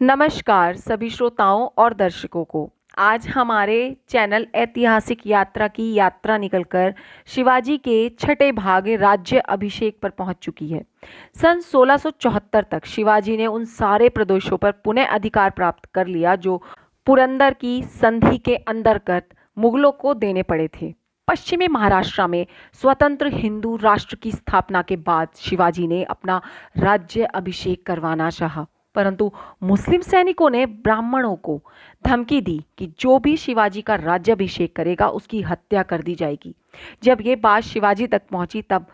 नमस्कार सभी श्रोताओं और दर्शकों को। आज हमारे चैनल ऐतिहासिक यात्रा की यात्रा निकलकर शिवाजी के छठे भाग राज्य अभिषेक पर पहुंच चुकी है। सन 1674 तक शिवाजी ने उन सारे प्रदेशों पर पुनः अधिकार प्राप्त कर लिया जो पुरंदर की संधि के अंतर्गत मुगलों को देने पड़े थे। पश्चिमी महाराष्ट्र में स्वतंत्र हिंदू राष्ट्र की स्थापना के बाद शिवाजी ने अपना राज्य अभिषेक करवाना चाहा, परंतु मुस्लिम सैनिकों ने ब्राह्मणों को धमकी दी कि जो भी शिवाजी का राज्याभिषेक करेगा उसकी हत्या कर दी जाएगी। जब ये बात शिवाजी तक पहुंची तब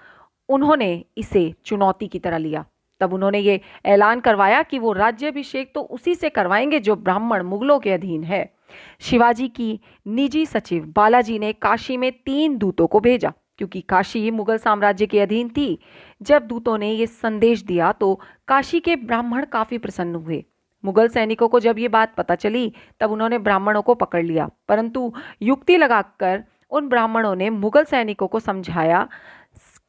उन्होंने इसे चुनौती की तरह लिया। तब उन्होंने ये ऐलान करवाया कि वो राज्याभिषेक तो उसी से करवाएंगे जो ब्राह्मण मुगलों के अधीन है। शिवाजी की निजी सचिव बालाजी ने काशी में 3 दूतों को भेजा, क्योंकि काशी मुगल साम्राज्य के अधीन थी। जब दूतों ने ये संदेश दिया तो काशी के ब्राह्मण काफी प्रसन्न हुए। मुगल सैनिकों को जब ये बात पता चली तब उन्होंने ब्राह्मणों को पकड़ लिया, परंतु युक्ति लगाकर उन ब्राह्मणों ने मुगल सैनिकों को समझाया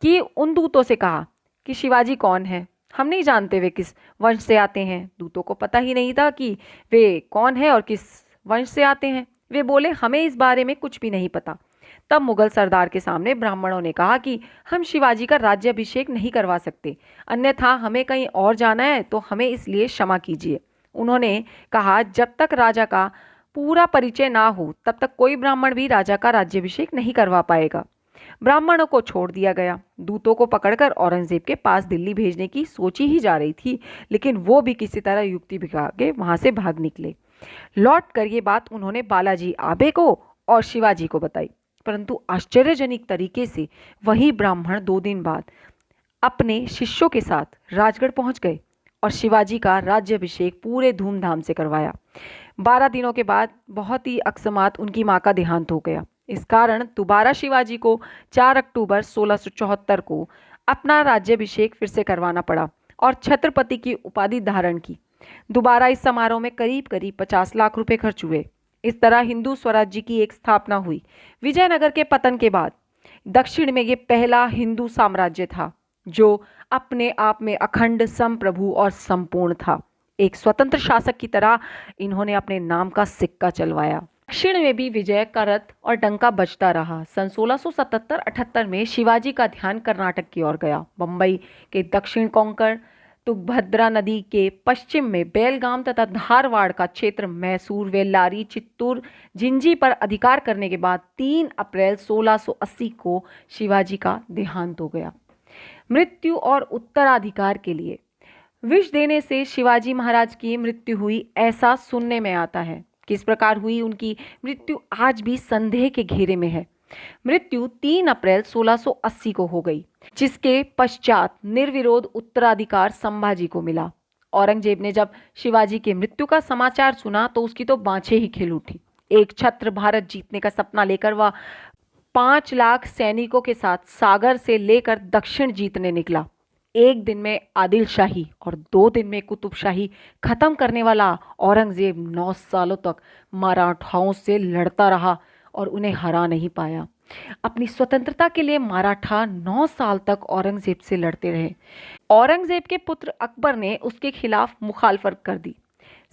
कि उन दूतों से कहा कि शिवाजी कौन है, हम नहीं जानते वे किस वंश से आते हैं। दूतों को पता ही नहीं था कि वे कौन है और किस वंश से आते हैं। वे बोले हमें इस बारे में कुछ भी नहीं पता। तब मुगल सरदार के सामने ब्राह्मणों ने कहा कि हम शिवाजी का राज्याभिषेक नहीं करवा सकते, अन्यथा हमें कहीं और जाना है तो हमें इसलिए क्षमा कीजिए। उन्होंने कहा जब तक राजा का पूरा परिचय ना हो तब तक कोई ब्राह्मण भी राजा का राज्याभिषेक नहीं करवा पाएगा। ब्राह्मणों को छोड़ दिया गया। दूतों को पकड़कर औरंगजेब के पास दिल्ली भेजने की सोची ही जा रही थी, लेकिन वो भी किसी तरह युक्ति बिगा के वहां से भाग निकले। लौट कर ये बात उन्होंने बालाजी आबे को और शिवाजी को बताई, परंतु आश्चर्यजनक तरीके से वही ब्राह्मण 2 दिन बाद अपने शिष्यों के साथ राजगढ़ पहुंच गए और शिवाजी का राज्याभिषेक पूरे धूमधाम से करवाया। 12 दिनों के बाद बहुत ही अकस्मात उनकी मां का देहांत हो गया। इस कारण दोबारा शिवाजी को 4 अक्टूबर 1674 को अपना राज्याभिषेक फिर से करवाना पड़ा और छत्रपति की उपाधि धारण की। दोबारा इस समारोह में करीब करीब 50 लाख रुपए खर्च हुए। इस तरह हिंदू स्वराज्य की एक स्थापना हुई। विजयनगर के पतन के बाद दक्षिण में ये पहला हिंदू साम्राज्य था जो अपने आप में अखंड, संप्रभु और संपूर्ण था। एक स्वतंत्र शासक की तरह इन्होंने अपने नाम का सिक्का चलवाया। दक्षिण में भी विजय का रथ और डंका बजता रहा। सन 1677-78 में शिवाजी का ध्यान कर्नाटक की ओर गया। बंबई के दक्षिण कोंकण, तुंगभद्रा नदी के पश्चिम में बेलगाम तथा धारवाड़ का क्षेत्र मैसूर, बेल्लारी, चित्तूर, जिंजी पर अधिकार करने के बाद 3 अप्रैल 1680 को शिवाजी का देहांत हो गया। मृत्यु और उत्तराधिकार के लिए विष देने से शिवाजी महाराज की मृत्यु हुई ऐसा सुनने में आता है। किस प्रकार हुई उनकी मृत्यु आज भी संदेह के घेरे में है। मृत्यु 3 अप्रैल 1680 को हो गई, जिसके पश्चात निर्विरोध उत्तराधिकार संभाजी को मिला। औरंगजेब ने जब शिवाजी की मृत्यु का समाचार सुना तो उसकी तो बाँछें ही खिल उठी। एक छत्र भारत जीतने का सपना लेकर वह 5 लाख सैनिकों के साथ सागर से लेकर दक्षिण जीतने निकला। एक दिन में आदिल शाही और 2 दिन में कुतुब शाही खत्म करने वाला औरंगजेब 9 सालों तक मराठाओं से लड़ता रहा और उन्हें हरा नहीं पाया। अपनी स्वतंत्रता के लिए मराठा 9 साल तक औरंगजेब से लड़ते रहे। औरंगजेब के पुत्र अकबर ने उसके खिलाफ मुखालफत कर दी।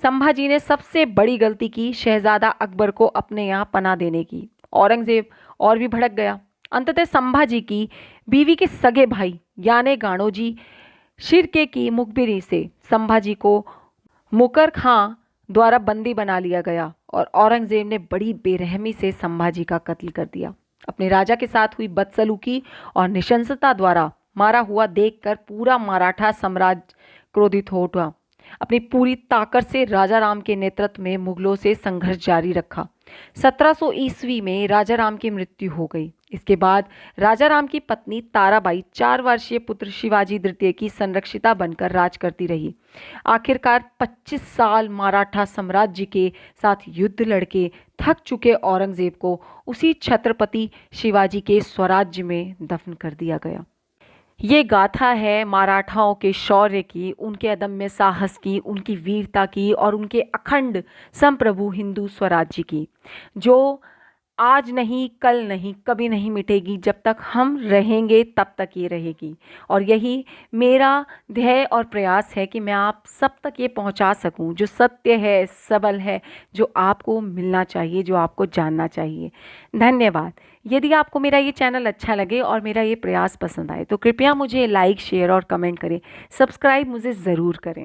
संभाजी ने सबसे बड़ी गलती की, शहजादा अकबर को अपने यहाँ पनाह देने की। औरंगजेब और भी भड़क गया। अंततः संभाजी की बीवी के सगे भाई यानी गाणोजी शिर्के की मुखबिरी से संभाजी को मुकर खां द्वारा बंदी बना लिया गया और औरंगजेब ने बड़ी बेरहमी से संभाजी का कत्ल कर दिया। अपने राजा के साथ हुई बदसलूकी और निशंसता द्वारा मारा हुआ देखकर पूरा मराठा साम्राज्य क्रोधित हो उठा। अपनी पूरी ताकत से राजा राम के नेतृत्व में मुगलों से संघर्ष जारी रखा। 1700 ईस्वी में राजा राम की मृत्यु हो गई। इसके बाद राजा राम की पत्नी ताराबाई 4 वर्षीय पुत्र शिवाजी द्वितीय की संरक्षिता बनकर राज करती रही। आखिरकार 25 साल मराठा साम्राज्य के साथ युद्ध लड़के थक चुके औरंगजेब को उसी छत्रपति शिवाजी के स्वराज्य में दफन कर दिया गया। ये गाथा है मराठाओं के शौर्य की, उनके अदम्य साहस की, उनकी वीरता की और उनके अखंड संप्रभु हिंदू स्वराज्य की, जो आज नहीं, कल नहीं, कभी नहीं मिटेगी। जब तक हम रहेंगे तब तक ये रहेगी। और यही मेरा ध्येय और प्रयास है कि मैं आप सब तक ये पहुंचा सकूं जो सत्य है, सबल है, जो आपको मिलना चाहिए, जो आपको जानना चाहिए। धन्यवाद। यदि आपको मेरा ये चैनल अच्छा लगे और मेरा ये प्रयास पसंद आए तो कृपया मुझे लाइक, शेयर और कमेंट करें। सब्सक्राइब मुझे ज़रूर करें।